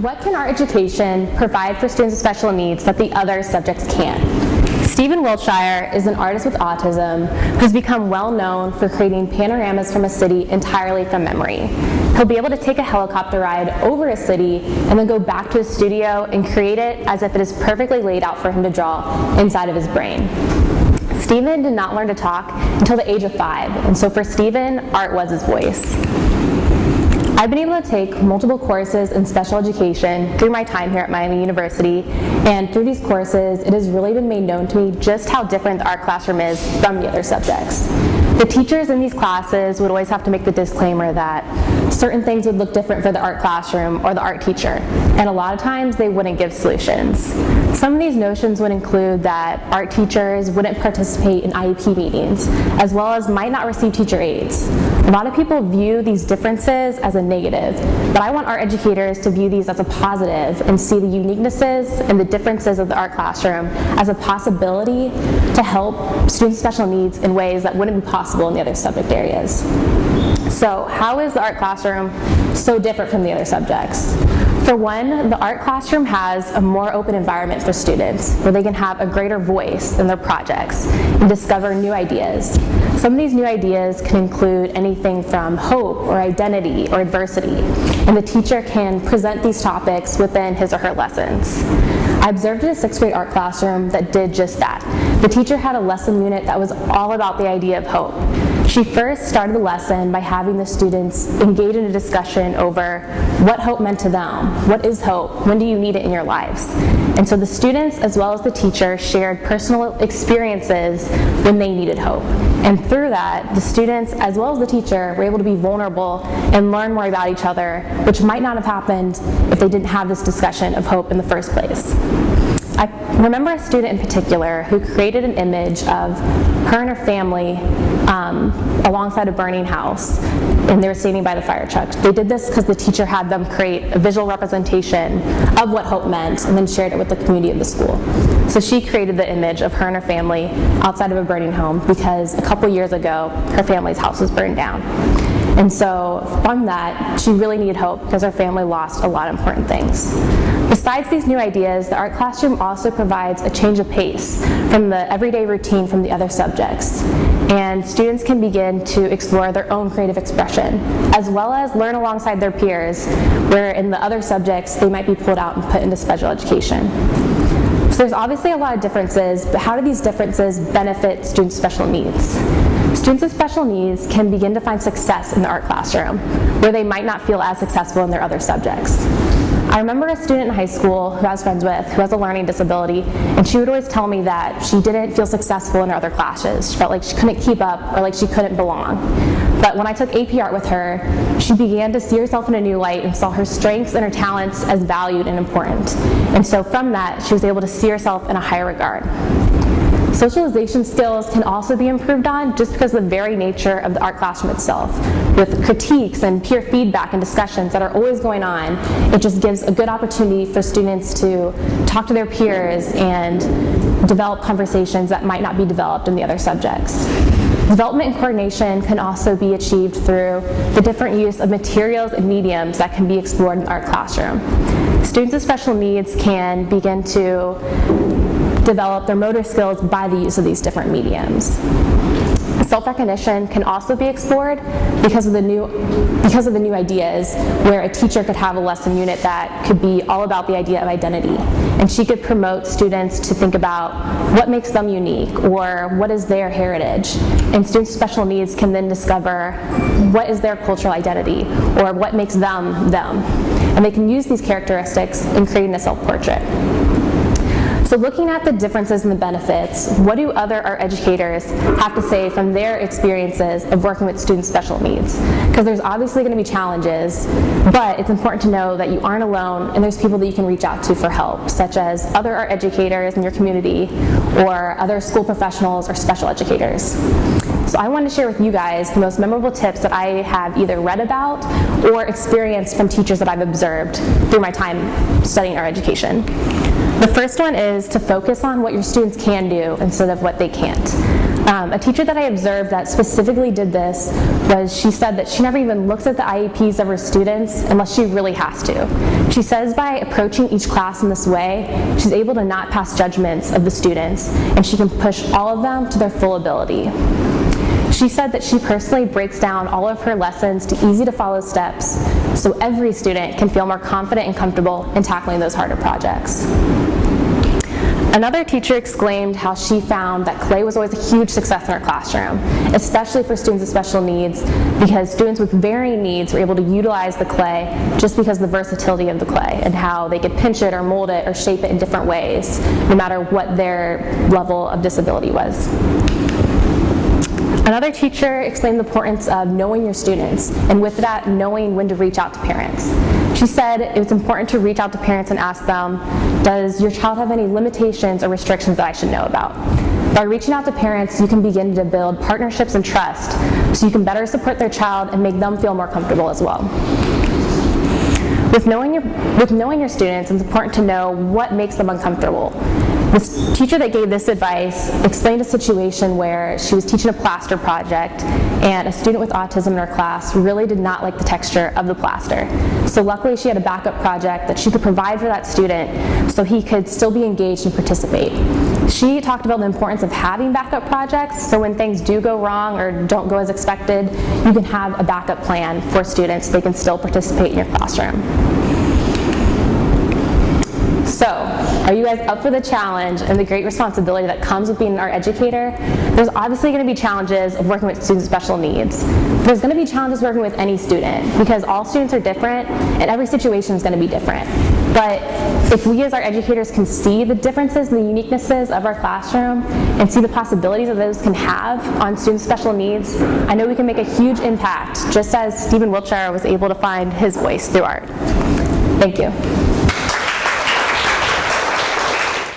What can art education provide for students with special needs that the other subjects can't? Stephen Wiltshire is an artist with autism who's become well known for creating panoramas from a city entirely from memory. He'll be able to take a helicopter ride over a city and then go back to his studio and create it as if it is perfectly laid out for him to draw inside of his brain. Stephen did not learn to talk until the age of 5, and so for Stephen, art was his voice. I've been able to take multiple courses in special education through my time here at Miami University, and through these courses, it has really been made known to me just how different the art classroom is from the other subjects. The teachers in these classes would always have to make the disclaimer that certain things would look different for the art classroom or the art teacher, and a lot of times they wouldn't give solutions. Some of these notions would include that art teachers wouldn't participate in IEP meetings, as well as might not receive teacher aides. A lot of people view these differences as a negative, but I want art educators to view these as a positive and see the uniquenesses and the differences of the art classroom as a possibility to help students with special needs in ways that wouldn't be possible in the other subject areas. So how is the art classroom so different from the other subjects? For one, the art classroom has a more open environment for students where they can have a greater voice in their projects and discover new ideas. Some of these new ideas can include anything from hope or identity or adversity, and the teacher can present these topics within his or her lessons. I observed in a 6th grade art classroom that did just that. The teacher had a lesson unit that was all about the idea of hope. She first started the lesson by having the students engage in a discussion over what hope meant to them. What is hope? When do you need it in your lives? And so the students, as well as the teacher, shared personal experiences when they needed hope. And through that, the students, as well as the teacher, were able to be vulnerable and learn more about each other, which might not have happened if they didn't have this discussion of hope in the first place. I remember a student in particular who created an image of her and her family alongside a burning house, and they were standing by the fire truck. They did this because the teacher had them create a visual representation of what hope meant and then shared it with the community of the school. So she created the image of her and her family outside of a burning home because a couple years ago, her family's house was burned down. And so from that, she really needed hope because her family lost a lot of important things. Besides these new ideas, the art classroom also provides a change of pace from the everyday routine from the other subjects. And students can begin to explore their own creative expression, as well as learn alongside their peers, where in the other subjects, they might be pulled out and put into special education. So there's obviously a lot of differences, but how do these differences benefit students with special needs? Students with special needs can begin to find success in the art classroom, where they might not feel as successful in their other subjects. I remember a student in high school who I was friends with who has a learning disability, and she would always tell me that she didn't feel successful in her other classes. She felt like she couldn't keep up or like she couldn't belong. But when I took AP Art with her, she began to see herself in a new light and saw her strengths and her talents as valued and important. And so from that, she was able to see herself in a higher regard. Socialization skills can also be improved on just because of the very nature of the art classroom itself. With critiques and peer feedback and discussions that are always going on, it just gives a good opportunity for students to talk to their peers and develop conversations that might not be developed in the other subjects. Development and coordination can also be achieved through the different use of materials and mediums that can be explored in the art classroom. Students with special needs can begin to develop their motor skills by the use of these different mediums. Self-recognition can also be explored because of the new ideas, where a teacher could have a lesson unit that could be all about the idea of identity, and she could promote students to think about what makes them unique or what is their heritage, and students with special needs can then discover what is their cultural identity or what makes them them, and they can use these characteristics in creating a self-portrait. So looking at the differences and the benefits, what do other art educators have to say from their experiences of working with students with special needs? Because there's obviously going to be challenges, but it's important to know that you aren't alone and there's people that you can reach out to for help, such as other art educators in your community or other school professionals or special educators. So I wanted to share with you guys the most memorable tips that I have either read about or experienced from teachers that I've observed through my time studying art education. The first one is to focus on what your students can do instead of what they can't. A teacher that I observed that specifically did this was, she said that she never even looks at the IEPs of her students unless she really has to. She says by approaching each class in this way, she's able to not pass judgments of the students, and she can push all of them to their full ability. She said that she personally breaks down all of her lessons to easy to follow steps so every student can feel more confident and comfortable in tackling those harder projects. Another teacher exclaimed how she found that clay was always a huge success in her classroom, especially for students with special needs, because students with varying needs were able to utilize the clay just because of the versatility of the clay and how they could pinch it or mold it or shape it in different ways, no matter what their level of disability was. Another teacher explained the importance of knowing your students, and with that, knowing when to reach out to parents. She said it was important to reach out to parents and ask them, does your child have any limitations or restrictions that I should know about? By reaching out to parents, you can begin to build partnerships and trust so you can better support their child and make them feel more comfortable as well. With knowing your students, it's important to know what makes them uncomfortable. This teacher that gave this advice explained a situation where she was teaching a plaster project and a student with autism in her class really did not like the texture of the plaster. So luckily she had a backup project that she could provide for that student so he could still be engaged and participate. She talked about the importance of having backup projects so when things do go wrong or don't go as expected, you can have a backup plan for students so they can still participate in your classroom. So, are you guys up for the challenge and the great responsibility that comes with being an art educator? There's obviously going to be challenges of working with students with special needs. There's going to be challenges working with any student because all students are different and every situation is going to be different. But if we as art educators can see the differences and the uniquenesses of our classroom and see the possibilities that those can have on students with special needs, I know we can make a huge impact, just as Stephen Wiltshire was able to find his voice through art. Thank you.